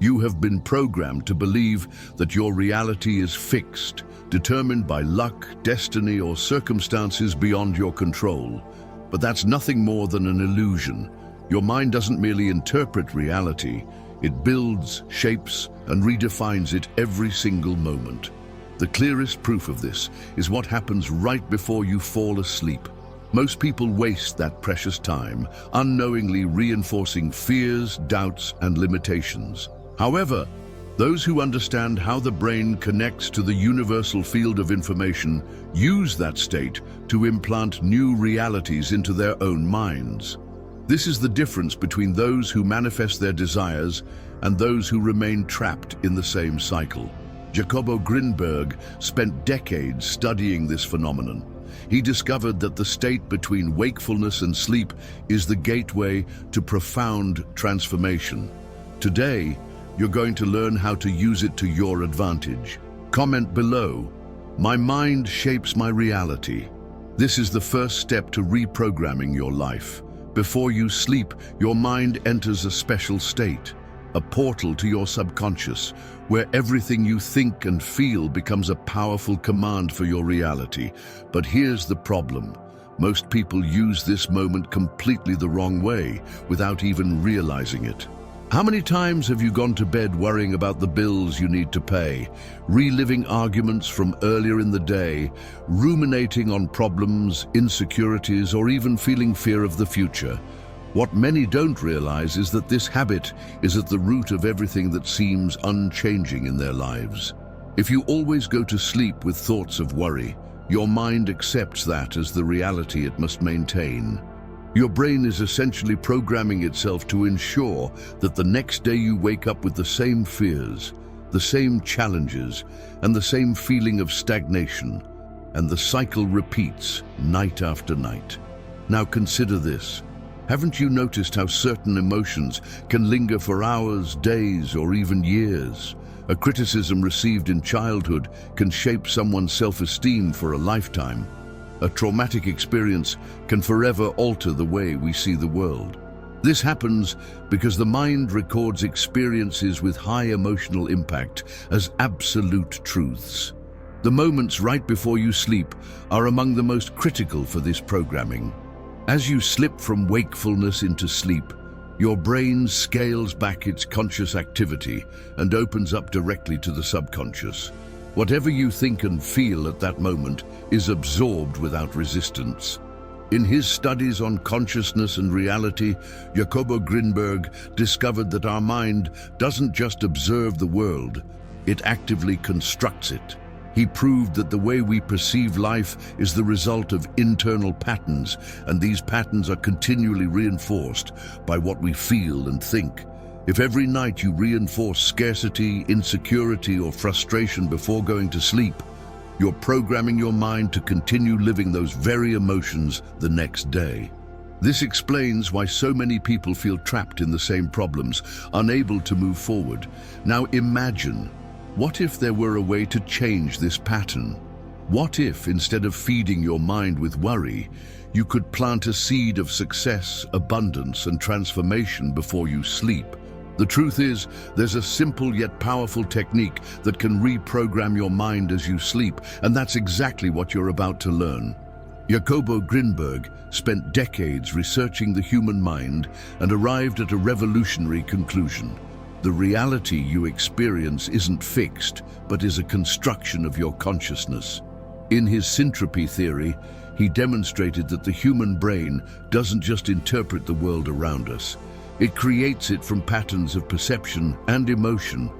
You have been programmed to believe that your reality is fixed, determined by luck, destiny, or circumstances beyond your control. But that's nothing more than an illusion. Your mind doesn't merely interpret reality, it builds, shapes, and redefines it every single moment. The clearest proof of this is what happens right before you fall asleep. Most people waste that precious time, unknowingly reinforcing fears, doubts, and limitations. However, those who understand how the brain connects to the universal field of information use that state to implant new realities into their own minds. This is the difference between those who manifest their desires and those who remain trapped in the same cycle. Jacobo Grinberg spent decades studying this phenomenon. He discovered that the state between wakefulness and sleep is the gateway to profound transformation. Today, you're going to learn how to use it to your advantage. Comment below, "My mind shapes my reality." This is the first step to reprogramming your life. Before you sleep, your mind enters a special state, a portal to your subconscious, where everything you think and feel becomes a powerful command for your reality. But here's the problem. Most people use this moment completely the wrong way, without even realizing it. How many times have you gone to bed worrying about the bills you need to pay, reliving arguments from earlier in the day, ruminating on problems, insecurities, or even feeling fear of the future? What many don't realize is that this habit is at the root of everything that seems unchanging in their lives. If you always go to sleep with thoughts of worry, your mind accepts that as the reality it must maintain. Your brain is essentially programming itself to ensure that the next day you wake up with the same fears, the same challenges, and the same feeling of stagnation. And the cycle repeats night after night. Now consider this. Haven't you noticed how certain emotions can linger for hours, days, or even years? A criticism received in childhood can shape someone's self-esteem for a lifetime. A traumatic experience can forever alter the way we see the world. This happens because the mind records experiences with high emotional impact as absolute truths. The moments right before you sleep are among the most critical for this programming. As you slip from wakefulness into sleep, your brain scales back its conscious activity and opens up directly to the subconscious. Whatever you think and feel at that moment is absorbed without resistance. In his studies on consciousness and reality, Jacobo Grinberg discovered that our mind doesn't just observe the world, it actively constructs it. He proved that the way we perceive life is the result of internal patterns, and these patterns are continually reinforced by what we feel and think. If every night you reinforce scarcity, insecurity, or frustration before going to sleep, you're programming your mind to continue living those very emotions the next day. This explains why so many people feel trapped in the same problems, unable to move forward. Now imagine, what if there were a way to change this pattern? What if, instead of feeding your mind with worry, you could plant a seed of success, abundance, and transformation before you sleep? The truth is, there's a simple yet powerful technique that can reprogram your mind as you sleep, and that's exactly what you're about to learn. Jacobo Grinberg spent decades researching the human mind and arrived at a revolutionary conclusion. The reality you experience isn't fixed, but is a construction of your consciousness. In his syntropy theory, he demonstrated that the human brain doesn't just interpret the world around us. It creates it from patterns of perception and emotion.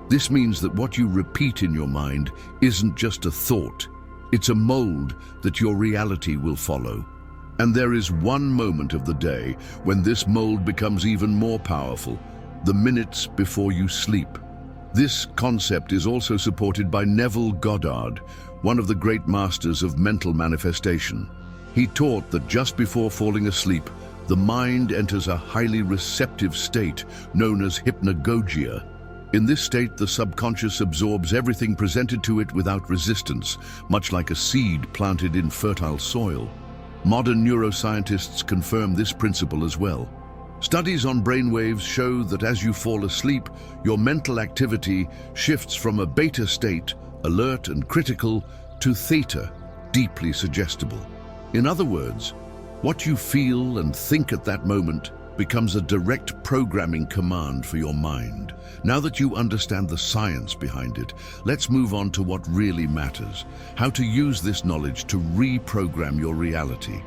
This means that what you repeat in your mind isn't just a thought. It's a mold that your reality will follow. And there is one moment of the day when this mold becomes even more powerful: the minutes before you sleep. This concept is also supported by Neville Goddard, one of the great masters of mental manifestation. He taught that just before falling asleep, the mind enters a highly receptive state known as hypnagogia. In this state, the subconscious absorbs everything presented to it without resistance, much like a seed planted in fertile soil. Modern neuroscientists confirm this principle as well. Studies on brainwaves show that as you fall asleep, your mental activity shifts from a beta state, alert and critical, to theta, deeply suggestible. In other words, what you feel and think at that moment becomes a direct programming command for your mind. Now that you understand the science behind it, let's move on to what really matters: how to use this knowledge to reprogram your reality.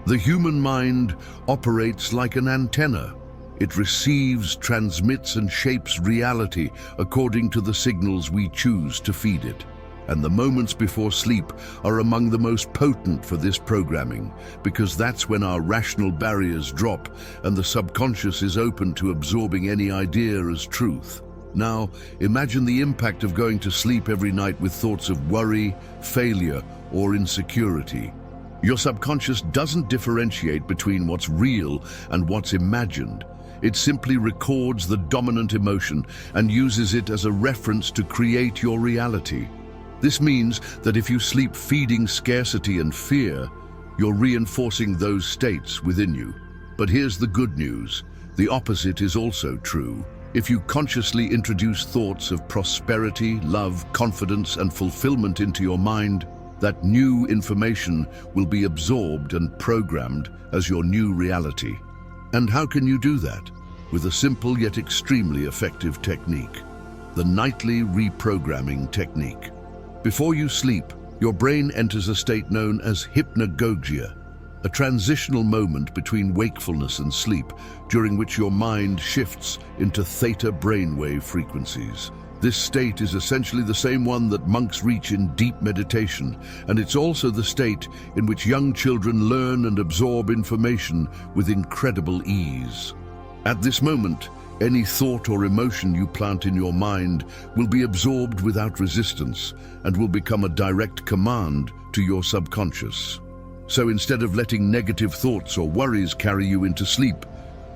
The human mind operates like an antenna. It receives, transmits, and shapes reality according to the signals we choose to feed it. And the moments before sleep are among the most potent for this programming, because that's when our rational barriers drop and the subconscious is open to absorbing any idea as truth. Now, imagine the impact of going to sleep every night with thoughts of worry, failure, or insecurity. Your subconscious doesn't differentiate between what's real and what's imagined. It simply records the dominant emotion and uses it as a reference to create your reality. This means that if you sleep feeding scarcity and fear, you're reinforcing those states within you. But here's the good news: the opposite is also true. If you consciously introduce thoughts of prosperity, love, confidence, and fulfillment into your mind, that new information will be absorbed and programmed as your new reality. And how can you do that? With a simple yet extremely effective technique: the nightly reprogramming technique. Before you sleep, your brain enters a state known as hypnagogia, a transitional moment between wakefulness and sleep, during which your mind shifts into theta brainwave frequencies. This state is essentially the same one that monks reach in deep meditation, and it's also the state in which young children learn and absorb information with incredible ease. At this moment, any thought or emotion you plant in your mind will be absorbed without resistance and will become a direct command to your subconscious. So instead of letting negative thoughts or worries carry you into sleep,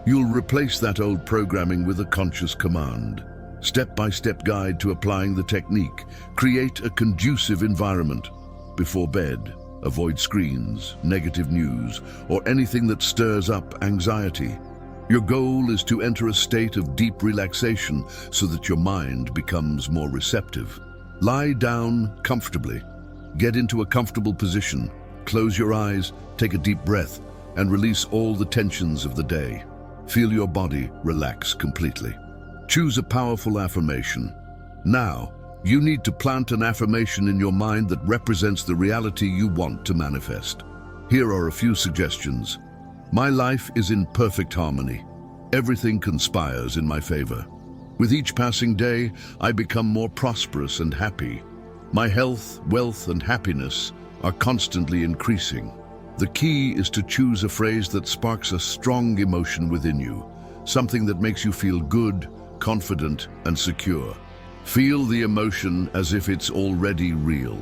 you'll replace that old programming with a conscious command. Step-by-step guide to applying the technique. Create a conducive environment. Before bed, avoid screens, negative news, or anything that stirs up anxiety. Your goal is to enter a state of deep relaxation so that your mind becomes more receptive. Lie down comfortably. Get into a comfortable position. Close your eyes, take a deep breath, and release all the tensions of the day. Feel your body relax completely. Choose a powerful affirmation. Now, you need to plant an affirmation in your mind that represents the reality you want to manifest. Here are a few suggestions. My life is in perfect harmony. Everything conspires in my favor. With each passing day, I become more prosperous and happy. My health, wealth, and happiness are constantly increasing. The key is to choose a phrase that sparks a strong emotion within you, something that makes you feel good, confident, and secure. Feel the emotion as if it's already real.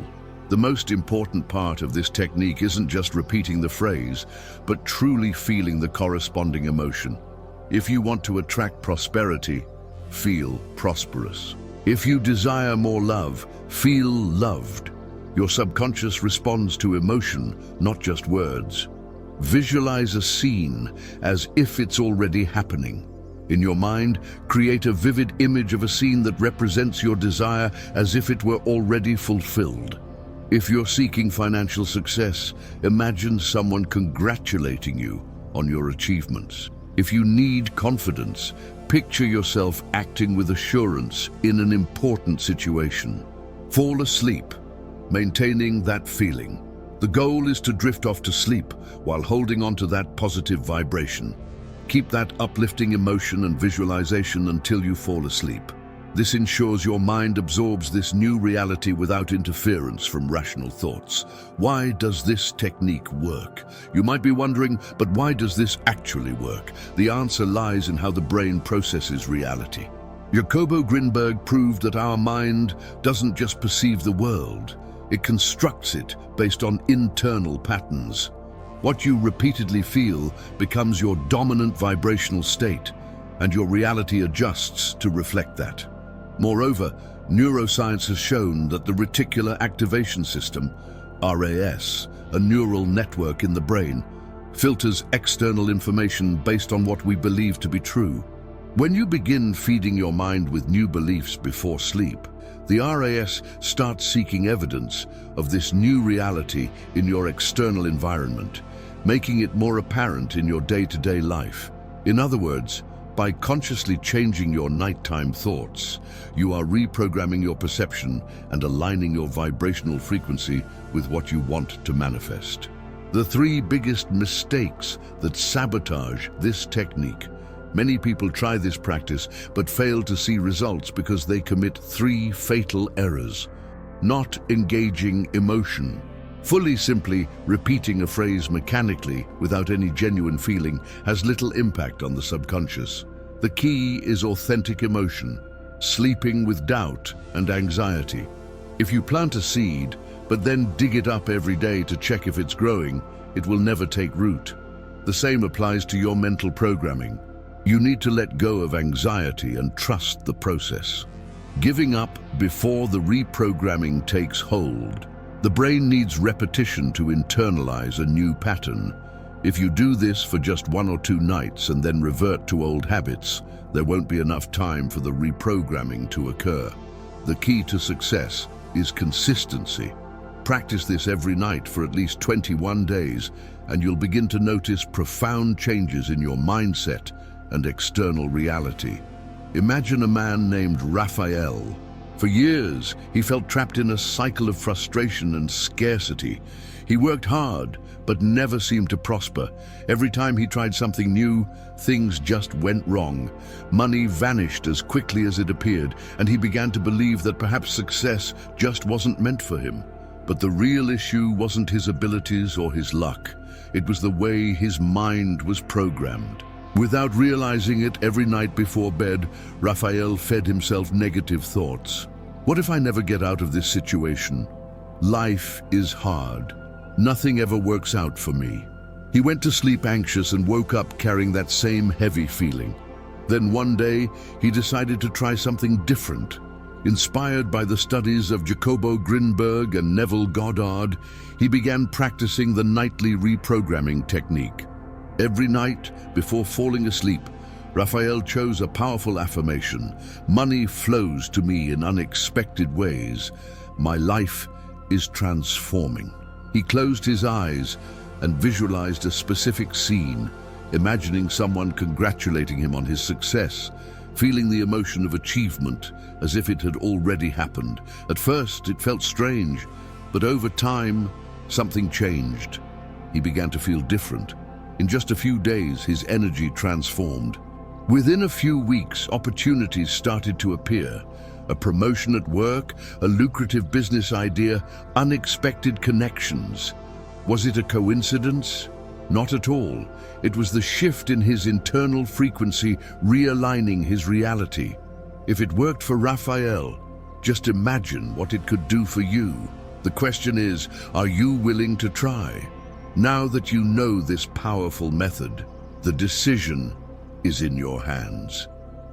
The most important part of this technique isn't just repeating the phrase, but truly feeling the corresponding emotion. If you want to attract prosperity, feel prosperous. If you desire more love, feel loved. Your subconscious responds to emotion, not just words. Visualize a scene as if it's already happening. In your mind, create a vivid image of a scene that represents your desire as if it were already fulfilled. If you're seeking financial success, imagine someone congratulating you on your achievements. If you need confidence, picture yourself acting with assurance in an important situation. Fall asleep, maintaining that feeling. The goal is to drift off to sleep while holding on to that positive vibration. Keep that uplifting emotion and visualization until you fall asleep. This ensures your mind absorbs this new reality without interference from rational thoughts. Why does this technique work? You might be wondering, but why does this actually work? The answer lies in how the brain processes reality. Jacobo Grinberg proved that our mind doesn't just perceive the world, it constructs it based on internal patterns. What you repeatedly feel becomes your dominant vibrational state, and your reality adjusts to reflect that. Moreover, neuroscience has shown that the reticular activation system, RAS, a neural network in the brain, filters external information based on what we believe to be true. When you begin feeding your mind with new beliefs before sleep, the RAS starts seeking evidence of this new reality in your external environment, making it more apparent in your day-to-day life. In other words, by consciously changing your nighttime thoughts, you are reprogramming your perception and aligning your vibrational frequency with what you want to manifest. The three biggest mistakes that sabotage this technique. Many people try this practice but fail to see results because they commit three fatal errors. Not engaging emotion. Simply repeating a phrase mechanically without any genuine feeling has little impact on the subconscious. The key is authentic emotion, sleeping with doubt and anxiety. If you plant a seed, but then dig it up every day to check if it's growing, it will never take root. The same applies to your mental programming. You need to let go of anxiety and trust the process. Giving up before the reprogramming takes hold. The brain needs repetition to internalize a new pattern. If you do this for just 1 or 2 nights and then revert to old habits, there won't be enough time for the reprogramming to occur. The key to success is consistency. Practice this every night for at least 21 days, and you'll begin to notice profound changes in your mindset and external reality. Imagine a man named Raphael. For years, he felt trapped in a cycle of frustration and scarcity. He worked hard, but never seemed to prosper. Every time he tried something new, things just went wrong. Money vanished as quickly as it appeared, and he began to believe that perhaps success just wasn't meant for him. But the real issue wasn't his abilities or his luck. It was the way his mind was programmed. Without realizing it, every night before bed, Raphael fed himself negative thoughts. What if I never get out of this situation? Life is hard. Nothing ever works out for me. He went to sleep anxious and woke up carrying that same heavy feeling. Then one day, he decided to try something different. Inspired by the studies of Jacobo Grinberg and Neville Goddard, he began practicing the nightly reprogramming technique. Every night, before falling asleep, Raphael chose a powerful affirmation. Money flows to me in unexpected ways. My life is transforming. He closed his eyes and visualized a specific scene, imagining someone congratulating him on his success, feeling the emotion of achievement as if it had already happened. At first, it felt strange, but over time, something changed. He began to feel different. In just a few days, his energy transformed. Within a few weeks, opportunities started to appear. A promotion at work, a lucrative business idea, unexpected connections. Was it a coincidence? Not at all. It was the shift in his internal frequency realigning his reality. If it worked for Raphael, just imagine what it could do for you. The question is, are you willing to try? Now that you know this powerful method, the decision is in your hands.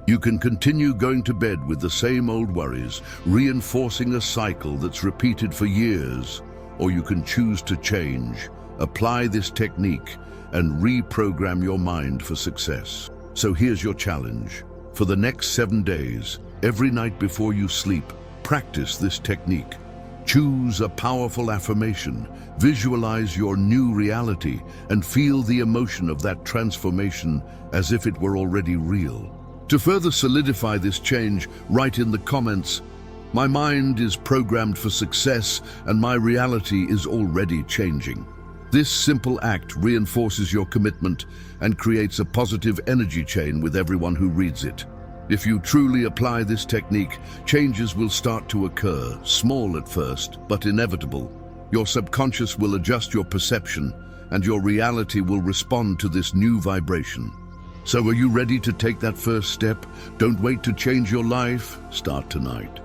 You can continue going to bed with the same old worries, reinforcing a cycle that's repeated for years, or you can choose to change, apply this technique, and reprogram your mind for success. So here's your challenge. For the next 7 days, every night before you sleep, practice this technique. Choose a powerful affirmation, visualize your new reality, and feel the emotion of that transformation as if it were already real. To further solidify this change, write in the comments, "My mind is programmed for success and my reality is already changing." This simple act reinforces your commitment and creates a positive energy chain with everyone who reads it. If you truly apply this technique, changes will start to occur, small at first, but inevitable. Your subconscious will adjust your perception, and your reality will respond to this new vibration. So are you ready to take that first step? Don't wait to change your life. Start tonight.